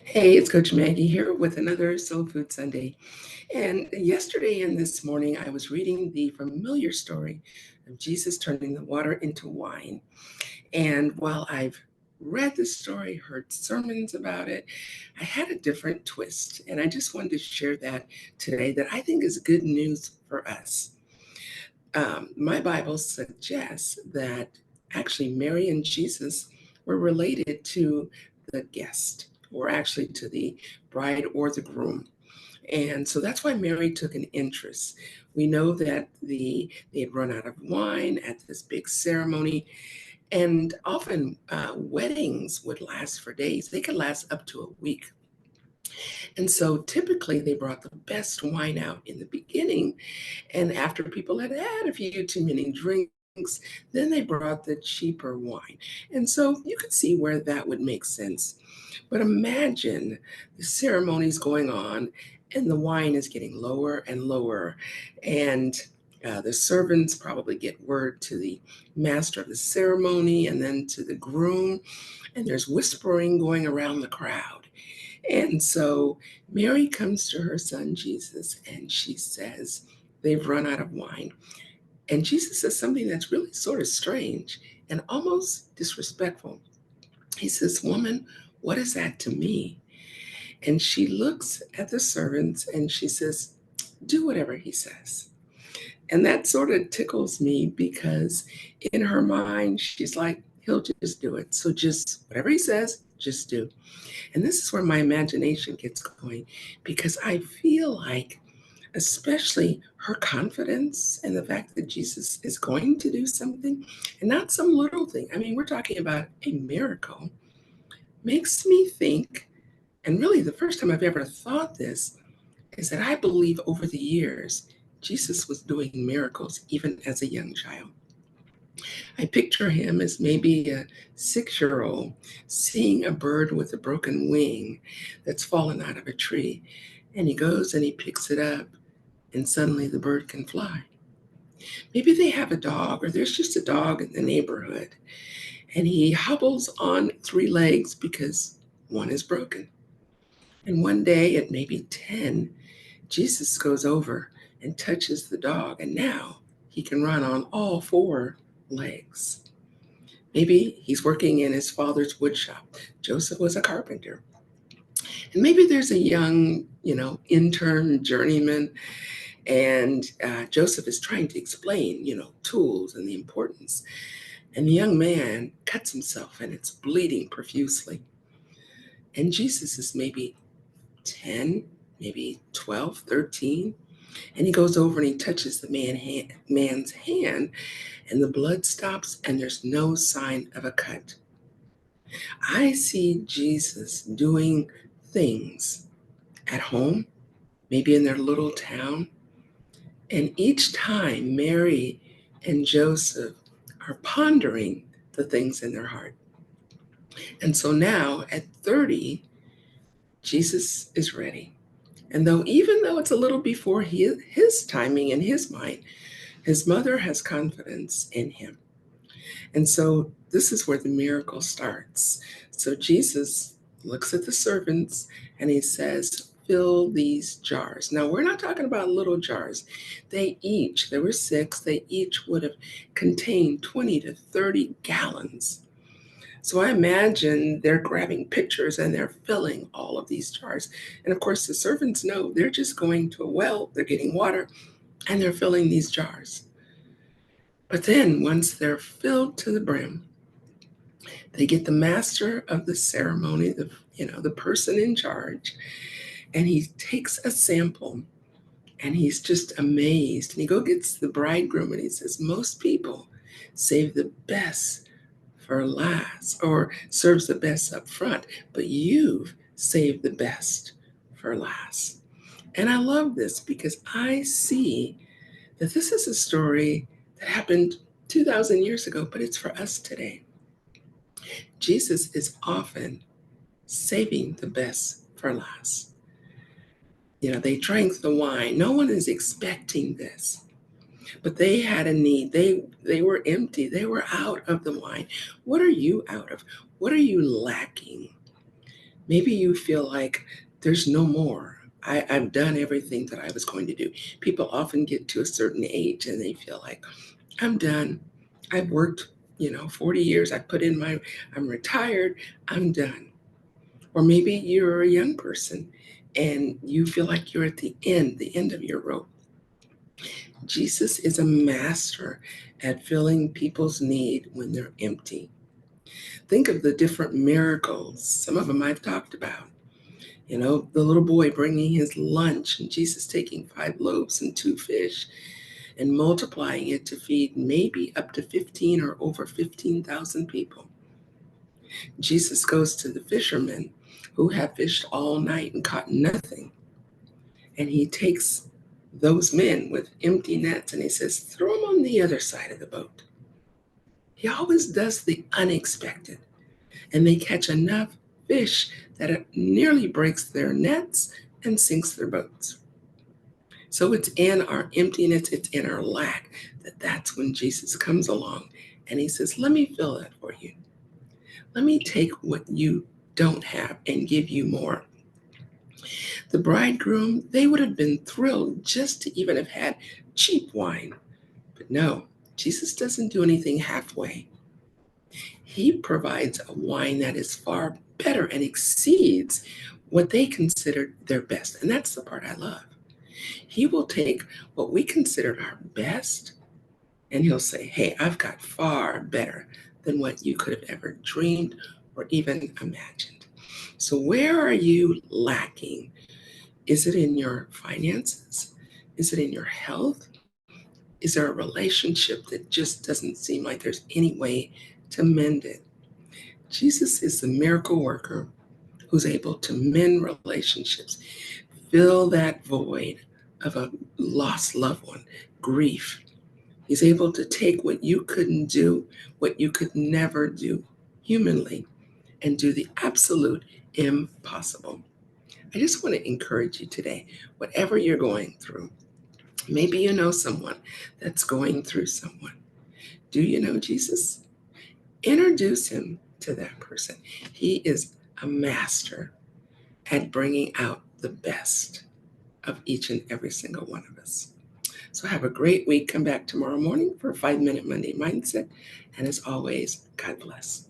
Hey, it's Coach Maggie here with another Soul Food Sunday. And yesterday and this morning, I was reading the familiar story of Jesus turning the water into wine. And while I've read the story, heard sermons about it, I had a different twist. And I just wanted to share that today that I think is good news for us. My Bible suggests that actually Mary and Jesus were related to the guest, or actually to the bride or the groom. And so that's why Mary took an interest. We know that they had run out of wine at this big ceremony, and often weddings would last for days. They could last up to a week. And so typically they brought the best wine out in the beginning, and after people had had a few too many drinks, then they brought the cheaper wine. And so you could see where that would make sense. But imagine the ceremonies going on and the wine is getting lower and lower. And the servants probably get word to the master of the ceremony and then to the groom. And there's whispering going around the crowd. And so Mary comes to her son Jesus and she says, they've run out of wine. And Jesus says something that's really sort of strange and almost disrespectful. He says, Woman, what is that to me? And she looks at the servants and she says, Do whatever he says. And that sort of tickles me because in her mind, she's like, He'll just do it. So just whatever he says, just do. And this is where my imagination gets going because I feel like, especially her confidence and the fact that Jesus is going to do something and not some little thing. I mean, we're talking about a miracle, makes me think, and really the first time I've ever thought this is that I believe over the years, Jesus was doing miracles even as a young child. I picture him as maybe a 6-year old seeing a bird with a broken wing that's fallen out of a tree. And he goes and he picks it up, and suddenly the bird can fly. Maybe they have a dog, or there's just a dog in the neighborhood, and he hobbles on 3 legs because one is broken. And one day at maybe 10, Jesus goes over and touches the dog, and now he can run on all 4 legs. Maybe he's working in his father's wood shop. Joseph was a carpenter. And maybe there's a young, intern journeyman, and Joseph is trying to explain, tools and the importance. And the young man cuts himself and it's bleeding profusely. And Jesus is maybe 10, maybe 12, 13. And he goes over and he touches the man's hand, and the blood stops, and there's no sign of a cut. I see Jesus doing things at home, maybe in their little town. And each time Mary and Joseph are pondering the things in their heart. And so now at 30, Jesus is ready. And even though it's a little before his timing in his mind, his mother has confidence in him. And so this is where the miracle starts. So Jesus looks at the servants and he says, Fill these jars. Now, we're not talking about little jars. There were 6, they each would have contained 20 to 30 gallons. So I imagine they're grabbing pictures and they're filling all of these jars. And of course, the servants know they're just going to a well, they're getting water, and they're filling these jars. But then once they're filled to the brim, they get the master of the ceremony, the person in charge, and he takes a sample and he's just amazed. And he gets the bridegroom and he says, Most people save the best for last or serves the best up front, but you've saved the best for last. And I love this because I see that this is a story that happened 2,000 years ago, but it's for us today. Jesus is often saving the best for last. They drank the wine. No one is expecting this, but they had a need. They were empty. They were out of the wine. What are you out of? What are you lacking? Maybe you feel like there's no more. I've done everything that I was going to do. People often get to a certain age and they feel like, I'm done. I've worked, 40 years. I'm retired. I'm done. Or maybe you're a young person and you feel like you're at the end of your rope. Jesus is a master at filling people's need when they're empty. Think of the different miracles. Some of them I've talked about. The little boy bringing his lunch and Jesus taking 5 loaves and 2 fish and multiplying it to feed maybe up to 15 or over 15,000 people. Jesus goes to the fishermen who have fished all night and caught nothing. And he takes those men with empty nets and he says, throw them on the other side of the boat. He always does the unexpected. And they catch enough fish that it nearly breaks their nets and sinks their boats. So it's in our emptiness, it's in our lack that's when Jesus comes along and he says, let me fill that for you. Let me take what you don't have and give you more. The bridegroom, they would have been thrilled just to even have had cheap wine. But no, Jesus doesn't do anything halfway. He provides a wine that is far better and exceeds what they considered their best. And that's the part I love. He will take what we considered our best and he'll say, hey, I've got far better than what you could have ever dreamed or even imagined. So where are you lacking? Is it in your finances? Is it in your health? Is there a relationship that just doesn't seem like there's any way to mend it? Jesus is the miracle worker who's able to mend relationships, fill that void of a lost loved one, grief. He's able to take what you couldn't do, what you could never do humanly, and do the absolute impossible. I just want to encourage you today, whatever you're going through, maybe you know someone that's going through someone. Do you know Jesus? Introduce him to that person. He is a master at bringing out the best of each and every single one of us. So have a great week. Come back tomorrow morning for a 5-Minute Monday Mindset. And as always, God bless.